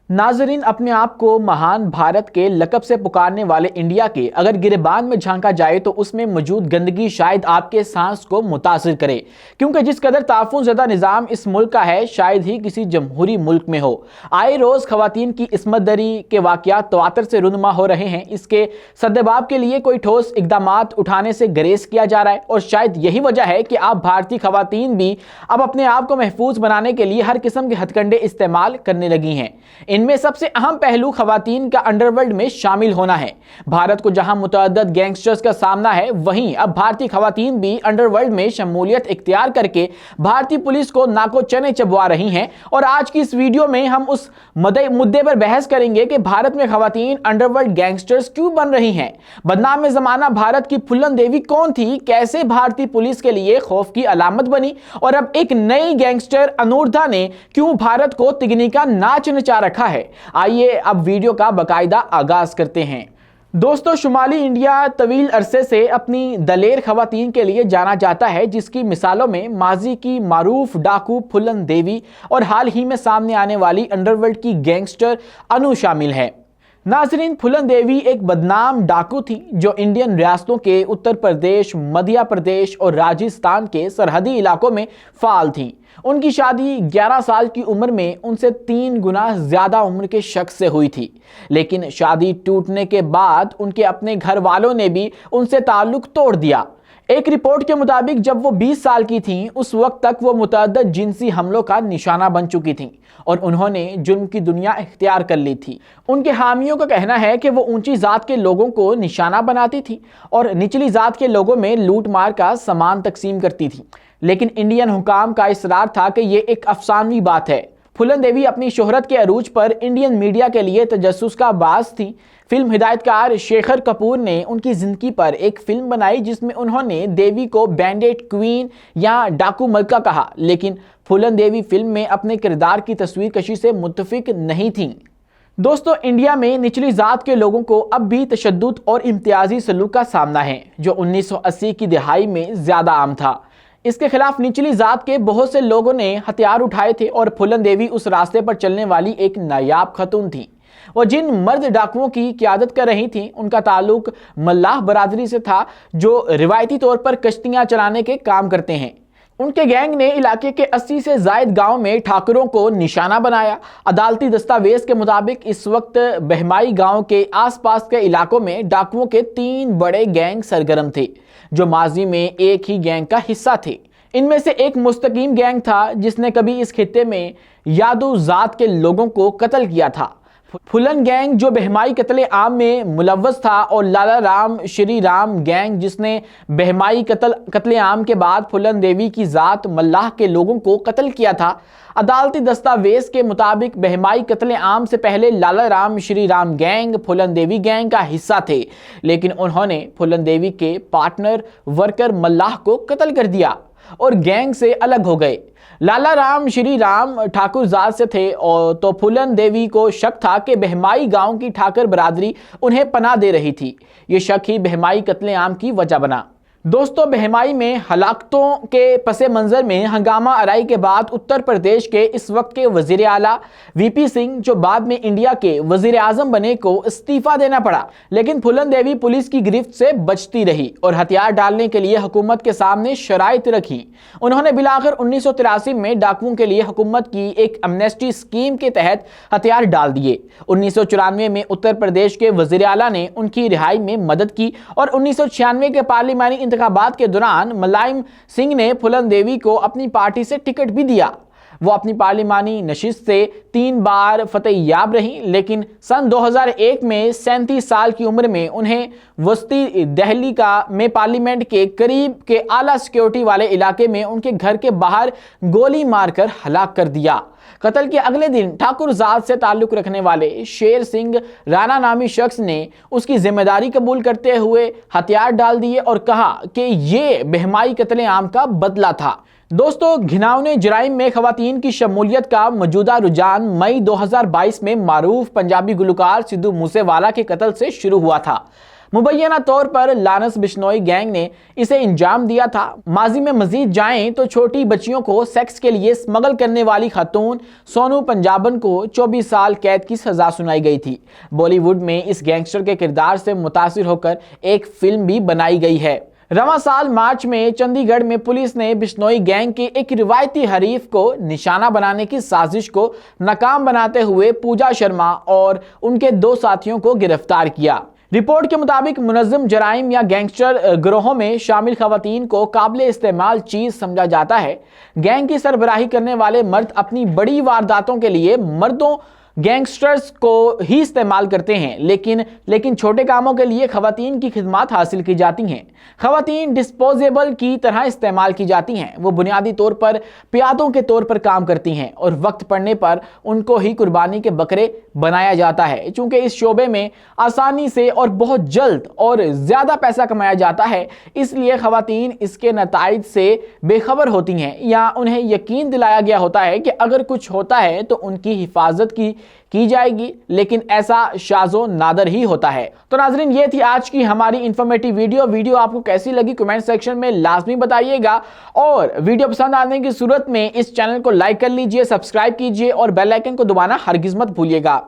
नाजरीन, अपने आप को महान भारत के लक़ब से पुकारने वाले इंडिया के अगर गिरेबान में झांका जाए तो उसमें मौजूद गंदगी शायद आपके सांस को मुतासिर करे, क्योंकि जिस कदर ताफुनज़दा निज़ाम इस मुल्क का है शायद ही किसी जमहूरी मुल्क में हो। आए रोज़ खवातीन की इस्मत दरी के वाक़यात तवातर से रुनुमा हो रहे हैं। इसके सद्दबाब के लिए कोई ठोस इक़दामात उठाने से गरेज किया जा रहा है और शायद यही वजह है कि आप भारतीय खवातीन भी अब अपने आप को महफूज बनाने के लिए हर किस्म के हथकंडे इस्तेमाल करने लगी हैं। इनमें सबसे अहम पहलू खवातीन का अंडरवर्ल्ड में शामिल होना है। भारत को जहां मुतअद्दिद गैंगस्टर्स का सामना है, वहीं अब भारतीय खवातीन भी अंडरवर्ल्ड में शमूलियत इख्तियार करके भारतीय पुलिस को नाको चने चबवा रही हैं। और आज की इस वीडियो में हम उस मुद्दे पर बहस करेंगे कि भारत में खवातीन अंडरवर्ल्ड गैंगस्टर्स क्यों बन रही हैं। बदनाम जमाना भारत की फुल्लन देवी कौन थी, कैसे भारतीय पुलिस के लिए खौफ की अलामत बनी, और अब एक नई गैंगस्टर अनूर्धा ने क्यों भारत को तिगनी का नाच नचा रखा है। आइए अब वीडियो का बाकायदा आगाज करते हैं। दोस्तों, शुमाली इंडिया तवील अरसे से अपनी दलेर खवातीन के लिए जाना जाता है, जिसकी मिसालों में माजी की मारूफ डाकू फुल्लन देवी और हाल ही में सामने आने वाली अंडरवर्ल्ड की गैंगस्टर अनु शामिल है। नाजरीन, फुल्लन देवी एक बदनाम डाकू थी जो इंडियन रियासतों के उत्तर प्रदेश, मध्य प्रदेश और राजस्थान के सरहदी इलाकों में फाल थी। उनकी शादी 11 साल की उम्र में उनसे 3 गुना ज्यादा उम्र के शख्स से हुई थी, लेकिन शादी टूटने के बाद उनके अपने घर वालों ने भी उनसे ताल्लुक तोड़ दिया। एक रिपोर्ट के मुताबिक जब वो 20 साल की थीं, उस वक्त तक वो मुतअद्दिद जिनसी हमलों का निशाना बन चुकी थीं और उन्होंने जुल्म की दुनिया इख्तियार कर ली थी। उनके हामियों का कहना है कि वो ऊंची जात के लोगों को निशाना बनाती थी और निचली जात के लोगों में लूट मार का सामान तकसीम करती थी, लेकिन इंडियन हुकाम का इसरार था कि ये एक अफसानवी बात है। फुल्लन देवी अपनी शोहरत के अरूज पर इंडियन मीडिया के लिए तजस्सुस का बास थी। फिल्म हिदायतकार शेखर कपूर ने उनकी जिंदगी पर एक फिल्म बनाई जिसमें उन्होंने देवी को बैंडेड क्वीन या डाकू मलका कहा, लेकिन फुल्लन देवी फिल्म में अपने किरदार की तस्वीर कशी से मुत्तफिक नहीं थीं। दोस्तों, इंडिया में निचली जात के लोगों को अब भी तशद्दुद और इम्तियाजी सलूक का सामना है, जो 1980 की दिहाई में ज्यादा आम था। इसके खिलाफ निचली जात के बहुत से लोगों ने हथियार उठाए थे और फुल्लन देवी उस रास्ते पर चलने वाली एक नायाब खतून थी। वो जिन मर्द डाकुओं की क़यादत कर रही थी, उनका ताल्लुक मल्लाह बरादरी से था, जो रिवायती तौर पर कश्तियां चलाने के काम करते हैं। उनके गैंग ने इलाके के 80 से जायद गांव में ठाकुरों को निशाना बनाया। अदालती दस्तावेज के मुताबिक इस वक्त बहमाई गांव के आसपास के इलाकों में डाकुओं के 3 बड़े गैंग सरगर्म थे, जो माजी में एक ही गैंग का हिस्सा थे। इनमें से एक मुस्तकीम गैंग था जिसने कभी इस खित्ते में यादू जात के लोगों को कत्ल किया था। फुल्लन गैंग जो बहमाई कत्ले आम में मुलव्वस था, और लाला राम श्री राम गैंग जिसने बहमाई कत्ले आम के बाद फुल्लन देवी की जात मल्लाह के लोगों को कत्ल किया था। अदालती दस्तावेज के मुताबिक बहमाई कत्ले आम से पहले लाला राम श्री राम गैंग फुल्लन देवी गैंग का हिस्सा थे, लेकिन उन्होंने फुल्लन देवी के पार्टनर वर्कर मल्लाह को कत्ल कर दिया और गैंग से अलग हो गए। लाला राम श्री राम ठाकुर जात से थे और तो फुल्लन देवी को शक था कि बहमाई गांव की ठाकर बरादरी उन्हें पनाह दे रही थी। ये शक ही बहमाई कत्ले आम की वजह बना। दोस्तों, बहमाई में हलाकतों के पसे मंजर में हंगामा आराई के बाद उत्तर प्रदेश के इस वक्त के वजीर आला वीपी सिंह, जो बाद में इंडिया के वजीर आजम बने, को इस्तीफा देना पड़ा, लेकिन फुल्लन देवी पुलिस की गिरफ्त से बचती रही और हथियार डालने के लिए हुकूमत के सामने शराइत रखी। उन्होंने बिलाखिर 1983 में डाकुओं के लिए हुकूमत की एक अमनेस्टी स्कीम के तहत हथियार डाल दिए। 1994 में उत्तर प्रदेश के वजीर आला ने उनकी रिहाई में मदद की और 1996 के पार्लिमानी इंतखाबात के दौरान मुलायम सिंह ने फुल्लन देवी को अपनी पार्टी से टिकट भी दिया। वो अपनी पार्लिमानी नशिस्त से 3 बार फतेह याब रही, लेकिन सन 2001 में 37 साल की उम्र में उन्हें वस्ती दिल्ली में पार्लियामेंट के करीब के आला सिक्योरिटी वाले इलाके में उनके घर के बाहर गोली मारकर हलाक कर दिया। कत्ल के अगले दिन ठाकुर जात से ताल्लुक रखने वाले शेर सिंह राणा नामी शख्स ने उसकी जिम्मेदारी कबूल करते हुए हथियार डाल दिए और कहा कि ये बहमाई कत्ले आम का बदला था। दोस्तों, घिनौने जराइम में खवातीन की शमूलियत का मौजूदा रुझान मई 2022 में मारूफ पंजाबी गुलकार सिद्धू मूसेवाला के कत्ल से शुरू हुआ था। मुबैना तौर पर लानस बिश्नोई गैंग ने इसे अंजाम दिया था। माजी में मजीद जाएं तो छोटी बच्चियों को सेक्स के लिए स्मगल करने वाली खातून सोनू पंजाबन को 24 साल कैद की सजा सुनाई गई थी। बॉलीवुड में इस गैंगस्टर के किरदार से मुतासिर होकर एक फिल्म भी बनाई गई है। रवां साल मार्च में चंडीगढ़ में पुलिस ने बिश्नोई गैंग के एक रिवायती हरीफ को निशाना बनाने की साजिश को नाकाम बनाते हुए पूजा शर्मा और उनके 2 साथियों को गिरफ्तार किया। रिपोर्ट के मुताबिक मुनज़्ज़म जराइम या गैंगस्टर गिरोहों में शामिल खवातीन को काबिल इस्तेमाल चीज समझा जाता है। गैंग की सरबराही करने वाले मर्द अपनी बड़ी वारदातों के लिए मर्दों गैंगस्टर्स को ही इस्तेमाल करते हैं, लेकिन छोटे कामों के लिए खवातीन की खिदमत हासिल की जाती हैं। खवातीन डिस्पोजेबल की तरह इस्तेमाल की जाती हैं। वो बुनियादी तौर पर प्यादों के तौर पर काम करती हैं और वक्त पड़ने पर उनको ही कुर्बानी के बकरे बनाया जाता है। चूंकि इस शोबे में आसानी से और बहुत जल्द और ज्यादा पैसा कमाया जाता है, इसलिए खवातीन इसके नताइज से बेखबर होती हैं या उन्हें यकीन दिलाया गया होता है कि अगर कुछ होता है तो उनकी हिफाजत की जाएगी, लेकिन ऐसा शाज़ो नादर ही होता है। तो नाजरीन, ये थी आज की हमारी इंफॉर्मेटिव वीडियो आपको कैसी लगी कमेंट सेक्शन में लाजमी बताइएगा और वीडियो पसंद आने की सूरत में इस चैनल को लाइक कर लीजिए, सब्सक्राइब कीजिए और बेल आइकन को दबाना हरगिज मत भूलिएगा।